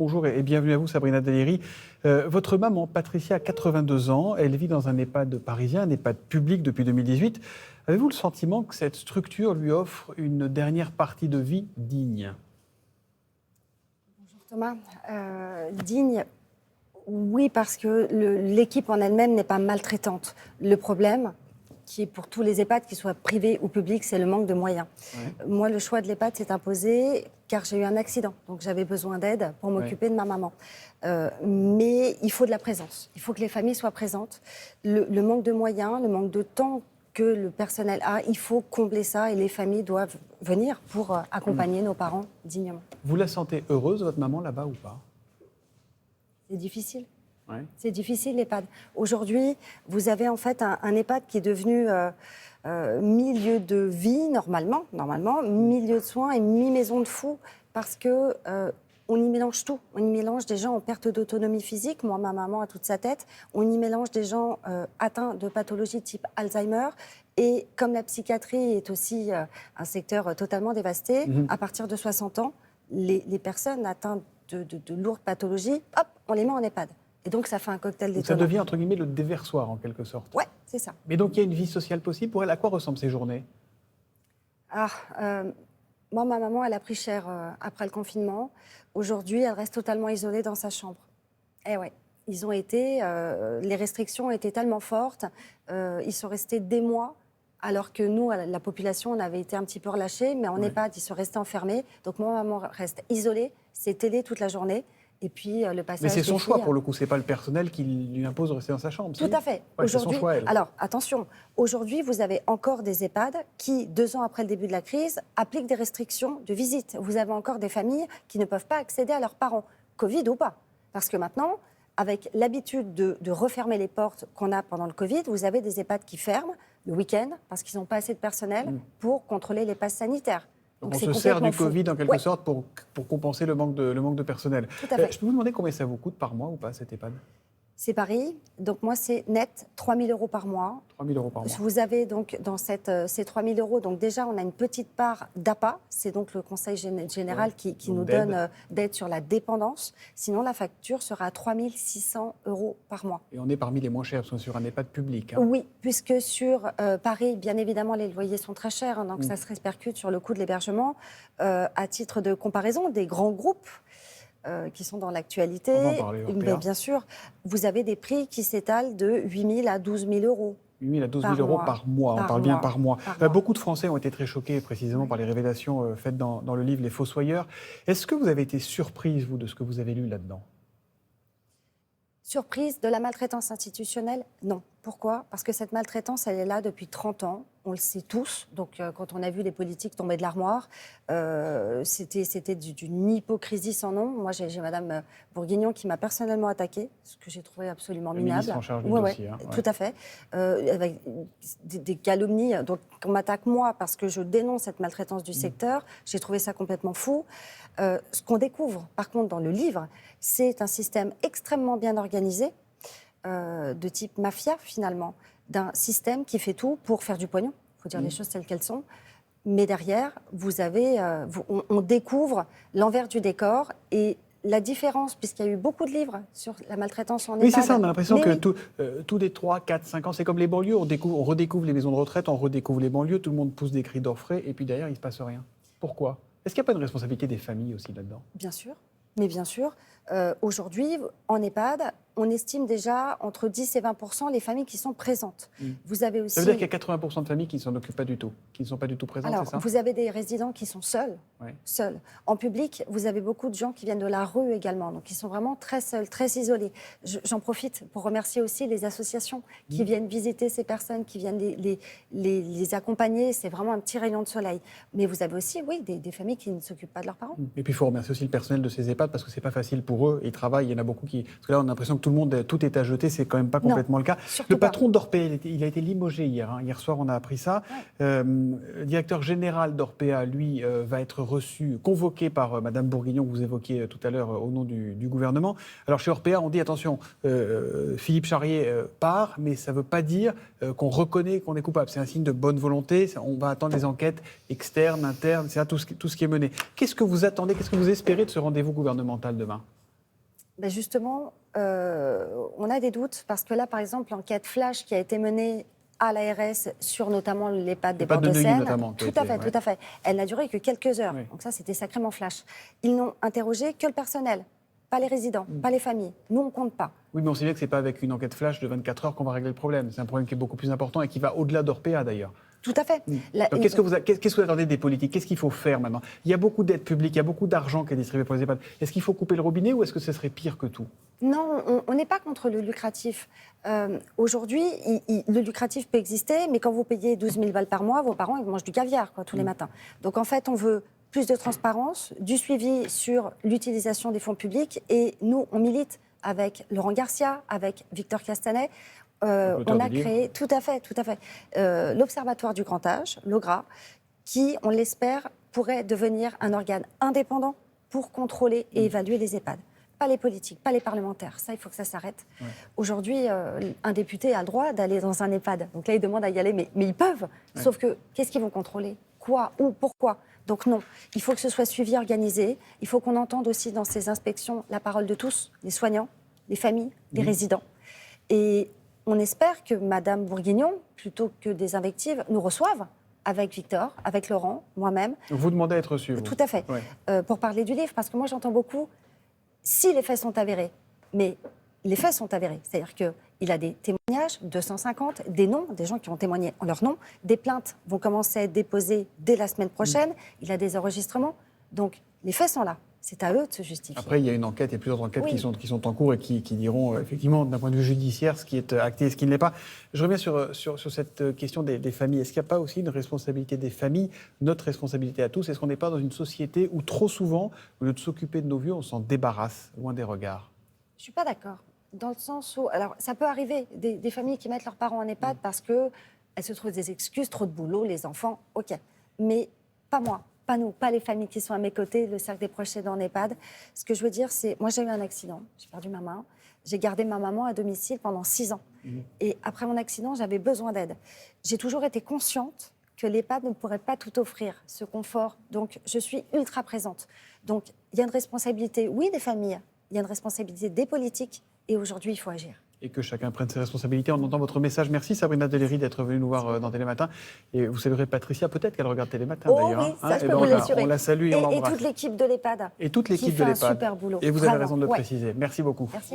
Bonjour et bienvenue à vous, Sabrina Deleri. Votre maman, Patricia, a 82 ans. Elle vit dans un EHPAD parisien, un EHPAD public depuis 2018. Avez-vous le sentiment que cette structure lui offre une dernière partie de vie digne ? Bonjour Thomas. Digne, oui, parce que l'équipe en elle-même n'est pas maltraitante. Le problème, qui est pour tous les EHPAD, qu'ils soient privés ou publics, c'est le manque de moyens. Ouais. Moi, le choix de l'EHPAD s'est imposé car j'ai eu un accident. Donc, j'avais besoin d'aide pour m'occuper de ma maman. Mais il faut de la présence. Il faut que les familles soient présentes. Le manque de moyens, le manque de temps que le personnel a, il faut combler ça et les familles doivent venir pour accompagner nos parents dignement. Vous la sentez heureuse, votre maman, là-bas ou pas ? C'est difficile. Ouais. C'est difficile, l'EHPAD. Aujourd'hui, vous avez en fait un EHPAD qui est devenu milieu de vie, normalement, milieu de soins et mi-maison de fous, parce que on y mélange tout. On y mélange des gens en perte d'autonomie physique, moi, ma maman a toute sa tête. On y mélange des gens atteints de pathologies type Alzheimer. Et comme la psychiatrie est aussi un secteur totalement dévasté, à partir de 60 ans, les personnes atteintes de lourdes pathologies, hop, on les met en EHPAD. Et donc, ça fait un cocktail d'étonnants. Ça devient, entre guillemets, le déversoir, en quelque sorte. Ouais, c'est ça. Mais donc, il y a une vie sociale possible pour elle. À quoi ressemblent ces journées ? Moi, ma maman, elle a pris cher après le confinement. Aujourd'hui, elle reste totalement isolée dans sa chambre. Eh ouais, ils ont été... les restrictions étaient tellement fortes. Ils sont restés des mois, alors que nous, la population, on avait été un petit peu relâchés. Mais en EHPAD, ils sont restés enfermés. Donc, moi, maman reste isolée. C'est télé toute la journée. Et puis le passage. Mais c'est son choix pour le coup, c'est pas le personnel qui lui impose de rester dans sa chambre. Tout à fait. Ouais, c'est son choix, elle. Alors attention, aujourd'hui vous avez encore des EHPAD qui, 2 ans après le début de la crise, appliquent des restrictions de visite. Vous avez encore des familles qui ne peuvent pas accéder à leurs parents, Covid ou pas. Parce que maintenant, avec l'habitude de refermer les portes qu'on a pendant le Covid, vous avez des EHPAD qui ferment le week-end parce qu'ils n'ont pas assez de personnel pour contrôler les passes sanitaires. Donc on se sert du Covid en quelque sorte pour compenser le manque de personnel. Tout à fait. Je peux vous demander combien ça vous coûte par mois ou pas, cet EHPAD ? C'est Paris. Donc moi, c'est net 3 000 € par mois. 3 000 € par mois. Vous avez donc dans ces 3 000 €, donc déjà, on a une petite part d'APA. C'est donc le Conseil général qui nous donne d'aide sur la dépendance. Sinon, la facture sera à 3 600 € par mois. Et on est parmi les moins chers, parce qu'on est sur un EHPAD public. Oui, puisque sur Paris, bien évidemment, les loyers sont très chers. Donc ça se répercute sur le coût de l'hébergement. À titre de comparaison, des grands groupes qui sont dans l'actualité, on va en parler, mais bien sûr, vous avez des prix qui s'étalent de 8 000 à 12 000 €. 8 000 à 12 000 € par mois, on parle bien par mois. Beaucoup de Français ont été très choqués précisément par les révélations faites dans le livre Les Fossoyeurs. Est-ce que vous avez été surprise, vous, de ce que vous avez lu là-dedans ? Surprise de la maltraitance institutionnelle ? Non. Pourquoi ? Parce que cette maltraitance, elle est là depuis 30 ans. On le sait tous. Donc, quand on a vu les politiques tomber de l'armoire, c'était d'une hypocrisie sans nom. Moi, j'ai Madame Bourguignon qui m'a personnellement attaquée, ce que j'ai trouvé absolument minable. Ministre en charge du dossier. Hein, tout à fait. Avec des calomnies. Donc, on m'attaque moi parce que je dénonce cette maltraitance du secteur. J'ai trouvé ça complètement fou. Ce qu'on découvre, par contre, dans le livre, c'est un système extrêmement bien organisé, de type mafia, finalement, d'un système qui fait tout pour faire du pognon. Il faut dire les choses telles qu'elles sont. Mais derrière, vous avez, on découvre l'envers du décor et la différence, puisqu'il y a eu beaucoup de livres sur la maltraitance en EHPAD. Oui, c'est ça, on a l'impression que tous les 3, 4, 5 ans, c'est comme les banlieues, on redécouvre les maisons de retraite, on redécouvre les banlieues, tout le monde pousse des cris d'orfraie et puis derrière, il ne se passe rien. Pourquoi ? Est-ce qu'il n'y a pas une responsabilité des familles aussi là-dedans ? Bien sûr, mais bien sûr. Aujourd'hui, en EHPAD, on estime déjà entre 10 et 20% les familles qui sont présentes. Vous avez aussi... Ça veut dire qu'il y a 80% de familles qui ne s'en occupent pas du tout, qui ne sont pas du tout présentes, c'est ça ? Vous avez des résidents qui sont seuls. En public, vous avez beaucoup de gens qui viennent de la rue également, donc ils sont vraiment très seuls, très isolés. J'en profite pour remercier aussi les associations qui viennent visiter ces personnes, qui viennent les accompagner. C'est vraiment un petit rayon de soleil. Mais vous avez aussi, oui, des familles qui ne s'occupent pas de leurs parents. Et puis il faut remercier aussi le personnel de ces EHPAD parce que c'est pas facile pour eux. Ils travaillent, il y en a beaucoup qui... Parce que là, on a l'impression que tout est à jeter, c'est quand même pas complètement le cas. Le patron d'Orpea, il a été limogé hier. Hier soir, on a appris ça. Le directeur général d'Orpea, lui, va être convoqué par Madame Bourguignon, que vous évoquiez tout à l'heure au nom du gouvernement. Alors chez Orpea, on dit attention, Philippe Charrier part, mais ça ne veut pas dire qu'on reconnaît qu'on est coupable. C'est un signe de bonne volonté. On va attendre les enquêtes externes, internes, c'est tout ce qui est mené. Qu'est-ce que vous attendez, qu'est-ce que vous espérez de ce rendez-vous gouvernemental demain ? Ben justement, on a des doutes parce que là, par exemple, l'enquête flash qui a été menée à l'ARS sur notamment l'EHPAD des Bords de Seine. Tout à fait. Elle n'a duré que quelques heures. Oui. Donc ça, c'était sacrément flash. Ils n'ont interrogé que le personnel, pas les résidents, pas les familles. Nous, on ne compte pas. Oui, mais on sait bien que ce n'est pas avec une enquête flash de 24 heures qu'on va régler le problème. C'est un problème qui est beaucoup plus important et qui va au-delà d'Orpea, d'ailleurs. Tout à fait. Qu'est-ce que vous attendez des politiques? Qu'est-ce qu'il faut faire maintenant? Il y a beaucoup d'aides publiques, il y a beaucoup d'argent qui est distribué pour les EHPAD. Est-ce qu'il faut couper le robinet ou est-ce que ce serait pire que tout? Non, on n'est pas contre le lucratif. Aujourd'hui, le lucratif peut exister, mais quand vous payez 12 000 balles par mois, vos parents ils mangent du caviar tous les matins. Donc en fait, on veut plus de transparence, du suivi sur l'utilisation des fonds publics. Et nous, on milite avec Laurent Garcia, avec Victor Castanet. On a créé, tout à fait, l'Observatoire du grand âge, l'OGRA, qui, on l'espère, pourrait devenir un organe indépendant pour contrôler et évaluer les EHPAD. Pas les politiques, pas les parlementaires. Ça, il faut que ça s'arrête. Ouais. Aujourd'hui, un député a le droit d'aller dans un EHPAD. Donc là, il demande à y aller, mais ils peuvent. Ouais. Sauf que, qu'est-ce qu'ils vont contrôler? Quoi? Où? Pourquoi? Donc non, il faut que ce soit suivi, organisé. Il faut qu'on entende aussi dans ces inspections la parole de tous, les soignants, les familles, les résidents. Et on espère que Mme Bourguignon, plutôt que des invectives, nous reçoive avec Victor, avec Laurent, moi-même. Vous demandez à être reçu, vous. Tout à fait. Ouais. Pour parler du livre, parce que moi, j'entends beaucoup, si les faits sont avérés, mais les faits sont avérés. C'est-à-dire qu'il a des témoignages, 250, des noms, des gens qui ont témoigné en leur nom, des plaintes vont commencer à être déposées dès la semaine prochaine, il a des enregistrements. Donc, les faits sont là. C'est à eux de se justifier. Après, il y a une enquête, il y a plusieurs enquêtes qui sont en cours et qui diront effectivement, d'un point de vue judiciaire, ce qui est acté et ce qui ne l'est pas. Je reviens sur cette question des familles. Est-ce qu'il n'y a pas aussi une responsabilité des familles, notre responsabilité à tous? Est-ce qu'on n'est pas dans une société où trop souvent, au lieu de s'occuper de nos vieux, on s'en débarrasse, loin des regards? Je ne suis pas d'accord. Dans le sens où... Alors, ça peut arriver, des familles qui mettent leurs parents en EHPAD parce qu'elles se trouvent des excuses, trop de boulot, les enfants, ok. Mais pas moi. Pas nous, pas les familles qui sont à mes côtés, le cercle des proches aidants en EHPAD. Ce que je veux dire, c'est... Moi, j'ai eu un accident, j'ai perdu ma main. J'ai gardé ma maman à domicile pendant 6 ans. Et après mon accident, j'avais besoin d'aide. J'ai toujours été consciente que l'EHPAD ne pourrait pas tout offrir, ce confort. Donc, je suis ultra présente. Donc, il y a une responsabilité, oui, des familles. Il y a une responsabilité des politiques. Et aujourd'hui, il faut agir. Et que chacun prenne ses responsabilités. On entend votre message. Merci Sabrina Deléry d'être venue nous voir dans Télématin. Et vous saluerez Patricia, peut-être qu'elle regarde Télématin d'ailleurs. Oui, ça je peux vous l'assurer. On la salue et on l'embrasse. Et toute l'équipe de l'EHPAD. Et toute l'équipe de l'EHPAD. Et vous avez raison de le préciser. Merci beaucoup. Merci.